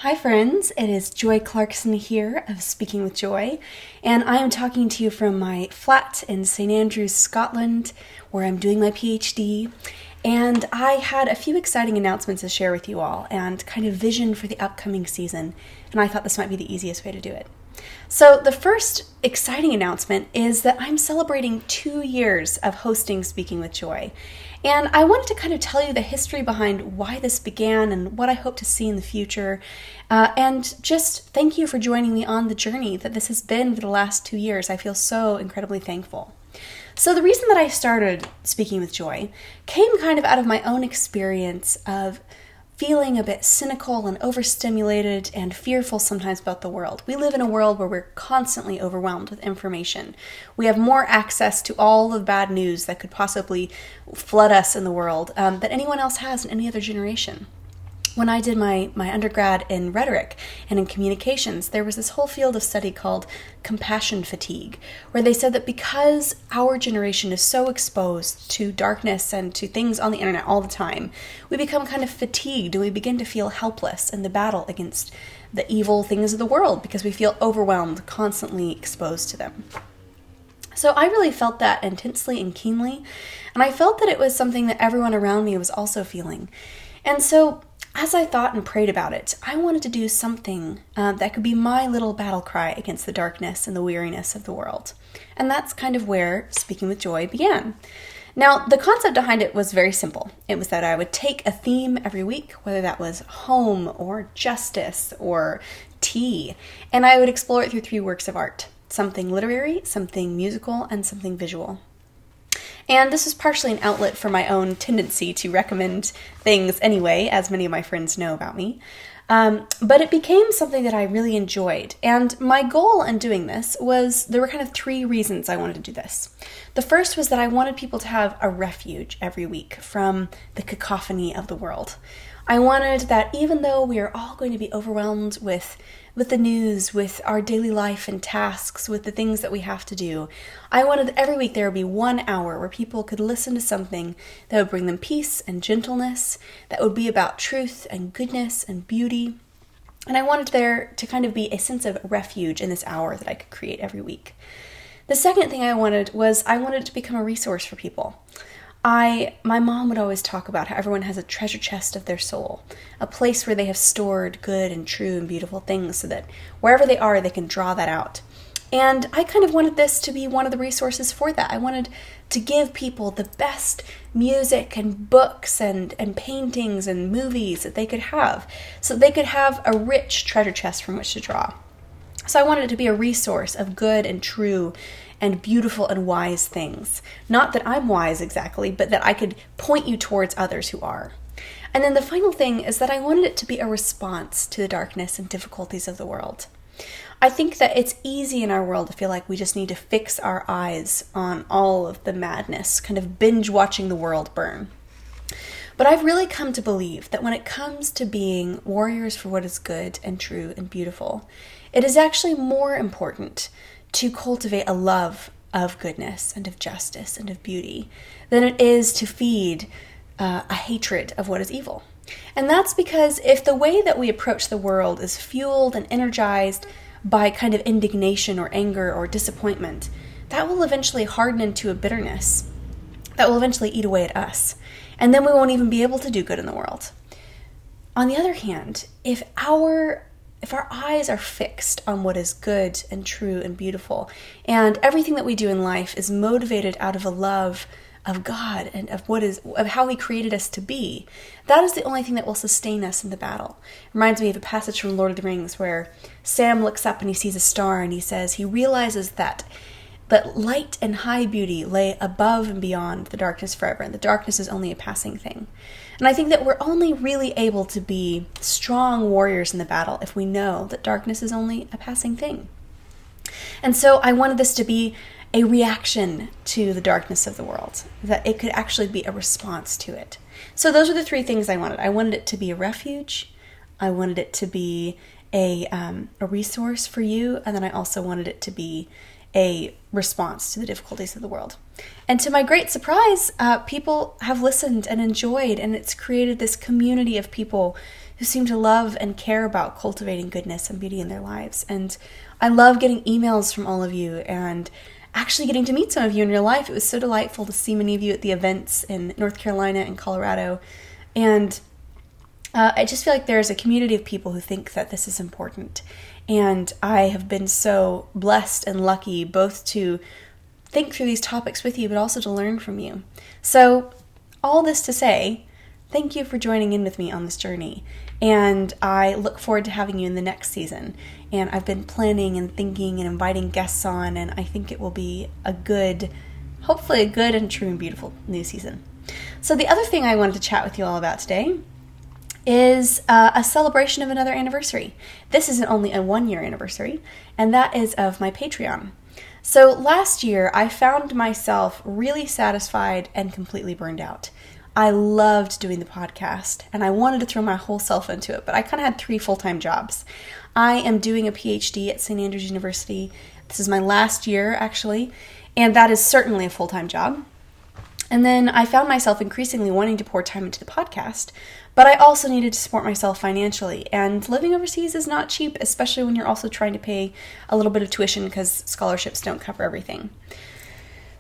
Hi friends, it is Joy Clarkson here of Speaking with Joy, and I am talking to you from my flat in St. Andrews, Scotland, where I'm doing my PhD, and I had a few exciting announcements to share with you all, and kind of vision for the upcoming season, and I thought this might be the easiest way to do it. So the first exciting announcement is that I'm celebrating 2 years of hosting Speaking with Joy. And I wanted to kind of tell you the history behind why this began and what I hope to see in the future. And just thank you for joining me on the journey that this has been for the last 2 years. I feel so incredibly thankful. So the reason that I started Speaking with Joy came kind of out of my own experience of feeling a bit cynical and overstimulated and fearful sometimes about the world. We live in a world where we're constantly overwhelmed with information. We have more access to all the bad news that could possibly flood us in the world than anyone else has in any other generation. When I did my undergrad in rhetoric and in communications, there was this whole field of study called compassion fatigue, where they said that because our generation is so exposed to darkness and to things on the internet all the time, we become kind of fatigued and we begin to feel helpless in the battle against the evil things of the world because we feel overwhelmed, constantly exposed to them. So I really felt that intensely and keenly, and I felt that it was something that everyone around me was also feeling. And so as I thought and prayed about it, I wanted to do something that could be my little battle cry against the darkness and the weariness of the world. And that's kind of where Speaking with Joy began. Now, the concept behind it was very simple. It was that I would take a theme every week, whether that was home or justice or tea, and I would explore it through 3 works of art: something literary, something musical, and something visual. And this is partially an outlet for my own tendency to recommend things anyway, as many of my friends know about me. But it became something that I really enjoyed. And my goal in doing this was, there were kind of 3 reasons I wanted to do this. The first was that I wanted people to have a refuge every week from the cacophony of the world. I wanted that even though we are all going to be overwhelmed with the news, with our daily life and tasks, with the things that we have to do, I wanted that every week there would be 1 hour where people could listen to something that would bring them peace and gentleness, that would be about truth and goodness and beauty. And I wanted there to kind of be a sense of refuge in this hour that I could create every week. The second thing I wanted it to become a resource for people. My mom would always talk about how everyone has a treasure chest of their soul, a place where they have stored good and true and beautiful things so that wherever they are, they can draw that out. And I kind of wanted this to be one of the resources for that. I wanted to give people the best music and books and paintings and movies that they could have, so they could have a rich treasure chest from which to draw. So I wanted it to be a resource of good and true and beautiful and wise things. Not that I'm wise exactly, but that I could point you towards others who are. And then the final thing is that I wanted it to be a response to the darkness and difficulties of the world. I think that it's easy in our world to feel like we just need to fix our eyes on all of the madness, kind of binge watching the world burn. But I've really come to believe that when it comes to being warriors for what is good and true and beautiful, it is actually more important to cultivate a love of goodness and of justice and of beauty than it is to feed a hatred of what is evil. And that's because if the way that we approach the world is fueled and energized by kind of indignation or anger or disappointment, that will eventually harden into a bitterness that will eventually eat away at us. And then we won't even be able to do good in the world. On the other hand, if our eyes are fixed on what is good and true and beautiful, and everything that we do in life is motivated out of a love of God and of how He created us to be, that is the only thing that will sustain us in the battle. It reminds me of a passage from Lord of the Rings where Sam looks up and he sees a star and he realizes that light and high beauty lay above and beyond the darkness forever, and the darkness is only a passing thing. And I think that we're only really able to be strong warriors in the battle if we know that darkness is only a passing thing. And so I wanted this to be a reaction to the darkness of the world, that it could actually be a response to it. So those are the 3 things I wanted. I wanted it to be a refuge, I wanted it to be a resource for you, and then I also wanted it to be a response to the difficulties of the world. And to my great surprise, people have listened and enjoyed, and it's created this community of people who seem to love and care about cultivating goodness and beauty in their lives. And I love getting emails from all of you and actually getting to meet some of you in real life. It was so delightful to see many of you at the events in North Carolina and Colorado. And I just feel like there's a community of people who think that this is important. And I have been so blessed and lucky both to think through these topics with you, but also to learn from you. So all this to say, thank you for joining in with me on this journey. And I look forward to having you in the next season. And I've been planning and thinking and inviting guests on, and I think it will be hopefully a good and true and beautiful new season. So the other thing I wanted to chat with you all about today is a celebration of another anniversary. This isn't only a 1-year anniversary, and that is of my Patreon. So last year, I found myself really satisfied and completely burned out. I loved doing the podcast, and I wanted to throw my whole self into it, but I kind of had 3 full-time jobs. I am doing a PhD at St. Andrews University. This is my last year, actually, and that is certainly a full-time job. And then I found myself increasingly wanting to pour time into the podcast, but I also needed to support myself financially. And living overseas is not cheap, especially when you're also trying to pay a little bit of tuition because scholarships don't cover everything.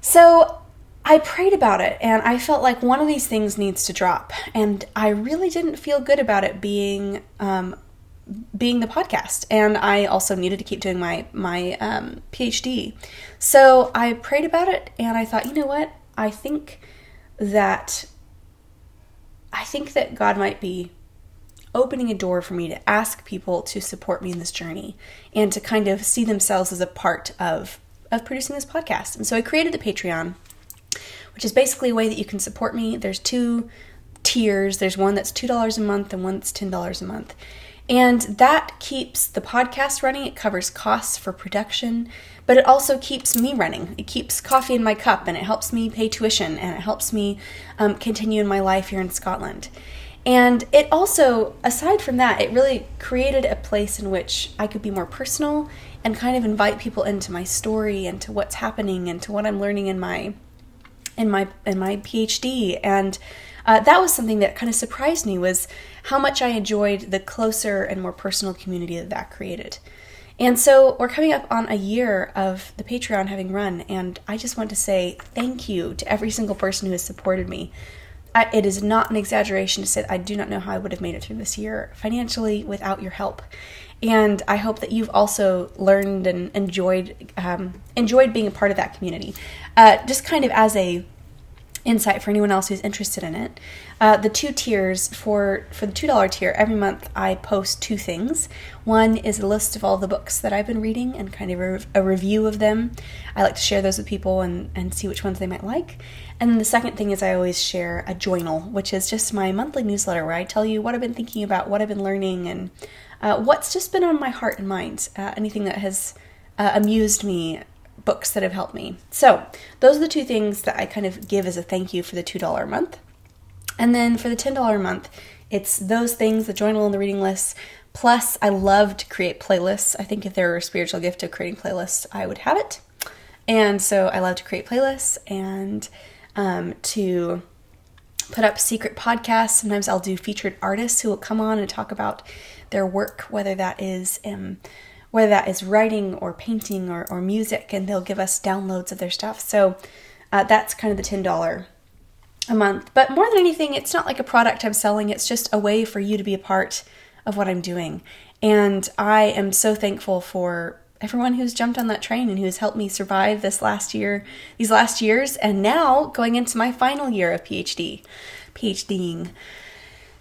So I prayed about it, and I felt like one of these things needs to drop. And I really didn't feel good about it being the podcast. And I also needed to keep doing my PhD. So I prayed about it, and I thought, you know what? I think that God might be opening a door for me to ask people to support me in this journey and to kind of see themselves as a part of producing this podcast. And so I created the Patreon, which is basically a way that you can support me. There's 2 tiers. There's one that's $2 a month and one that's $10 a month. And that keeps the podcast running. It covers costs for production, but it also keeps me running. It keeps coffee in my cup, and it helps me pay tuition, and it helps me continue in my life here in Scotland. And it also, aside from that, it really created a place in which I could be more personal and kind of invite people into my story and to what's happening and to what I'm learning in my PhD. And that was something that kind of surprised me, was how much I enjoyed the closer and more personal community that created. And so we're coming up on a year of the Patreon having run, and I just want to say thank you to every single person who has supported me. It is not an exaggeration to say that I do not know how I would have made it through this year financially without your help. And I hope that you've also learned and enjoyed being a part of that community. Just kind of as a insight for anyone else who's interested in it. The 2 tiers, for the $2 tier, every month I post 2 things. One is a list of all the books that I've been reading and kind of a review of them. I like to share those with people and see which ones they might like. And then the second thing is I always share a journal, which is just my monthly newsletter where I tell you what I've been thinking about, what I've been learning, and what's just been on my heart and mind, anything that has amused me, books that have helped me. So those are the 2 things that I kind of give as a thank you for the $2 a month. And then for the $10 a month, it's those things, the journal and the reading lists. Plus, I love to create playlists. I think if there were a spiritual gift of creating playlists, I would have it. And so I love to create playlists and to put up secret podcasts. Sometimes I'll do featured artists who will come on and talk about their work, whether that is writing or painting or music, and they'll give us downloads of their stuff. So that's kind of the $10 a month. But more than anything, it's not like a product I'm selling. It's just a way for you to be a part of what I'm doing. And I am so thankful for everyone who's jumped on that train and who's helped me survive these last years, and now going into my final year of PhDing.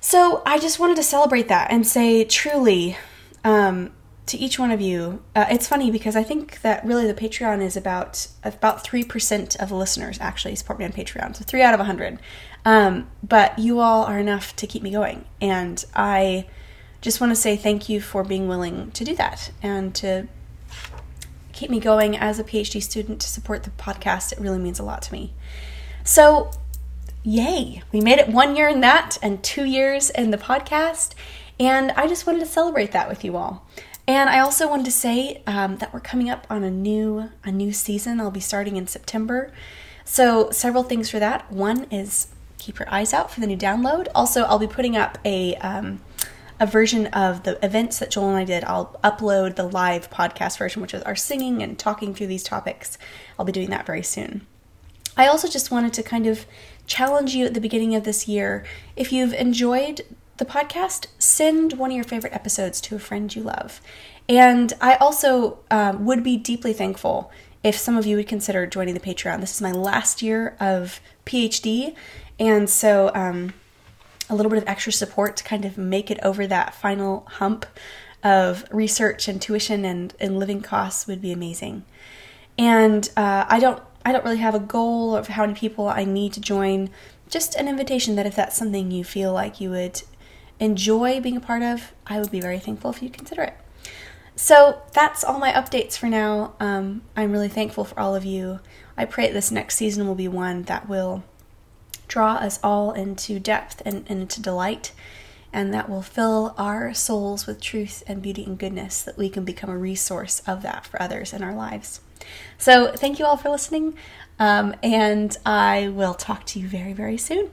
So I just wanted to celebrate that and say truly, to each one of you, it's funny because I think that really the Patreon is about 3% of the listeners actually support me on Patreon, so 3 out of 100. But you all are enough to keep me going, and I just want to say thank you for being willing to do that and to keep me going as a PhD student, to support the podcast. It really means a lot to me. So, yay! We made it 1 year in that and 2 years in the podcast, and I just wanted to celebrate that with you all. And I also wanted to say that we're coming up on a new season. I'll be starting in September. So several things for that. One is keep your eyes out for the new download. Also, I'll be putting up a a version of the events that Joel and I did. I'll upload the live podcast version, which is our singing and talking through these topics. I'll be doing that very soon. I also just wanted to kind of challenge you at the beginning of this year. If you've enjoyed the podcast, send one of your favorite episodes to a friend you love. And I also would be deeply thankful if some of you would consider joining the Patreon. This is my last year of PhD, and so a little bit of extra support to kind of make it over that final hump of research and tuition and living costs would be amazing. And I don't really have a goal of how many people I need to join. Just an invitation that if that's something you feel like you would enjoy being a part of, I would be very thankful if you consider it. So that's all my updates for now. I'm really thankful for all of you. I pray that this next season will be one that will draw us all into depth and into delight, and that will fill our souls with truth and beauty and goodness, that we can become a resource of that for others in our lives. So thank you all for listening, and I will talk to you very, very soon.